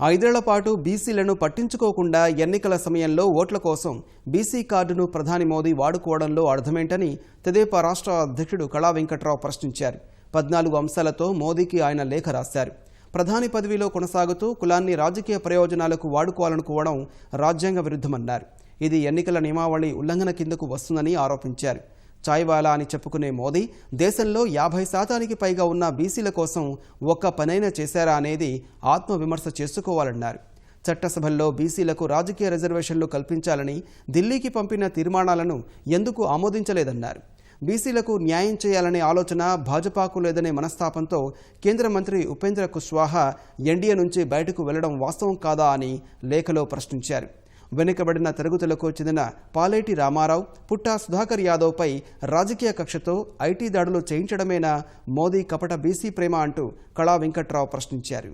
5 ఏళ్ల పాటు బీసీలను పట్టించుకోకుండా ఎన్నికల సమయంలో ఓట్ల కోసం బీసీ కార్డును ప్రధాని మోదీ వాడుకోవడంలో అర్థమేంటని తెదేపా రాష్ట్ర అధ్యక్షుడు కళా వెంకట్రావు ప్రశ్నించారు. 14 అంశాలతో మోదీకి ఆయన లేఖ రాశారు. ప్రధాని పదవిలో కొనసాగుతూ కులాన్ని రాజకీయ ప్రయోజనాలకు వాడుకోవాలనుకోవడం రాజ్యాంగ విరుద్ధమన్నారు. ఇది ఎన్నికల నియమావళి ఉల్లంఘన కిందకు వస్తుందని ఆరోపించారు. చాయ్వాలా అని చెప్పుకునే మోదీ దేశంలో 50% పైగా ఉన్న బీసీల కోసం ఒక్క పనైనా చేశారా అనేది ఆత్మవిమర్శ చేసుకోవాలన్నారు. చట్టసభల్లో బీసీలకు రాజకీయ రిజర్వేషన్లు కల్పించాలని ఢిల్లీకి పంపిన తీర్మానాలను ఎందుకు ఆమోదించలేదన్నారు. బీసీలకు న్యాయం చేయాలనే ఆలోచన భాజపాకు లేదనే మనస్తాపంతో కేంద్ర మంత్రి ఉపేంద్ర కుష్వాహా ఎన్డీఏ నుంచి బయటకు వెళ్లడం వాస్తవం కాదా అని లేఖలో ప్రశ్నించారు. వెనుకబడిన తరగతులకు చెందిన పాలేటి రామారావు, పుట్టా సుధాకర్ యాదవ్పై రాజకీయ కక్షతో ఐటీ దాడులు చేయించడమేనా మోదీ కపట బీసీ ప్రేమ అంటూ కళా వెంకట్రావు ప్రశ్నించారు.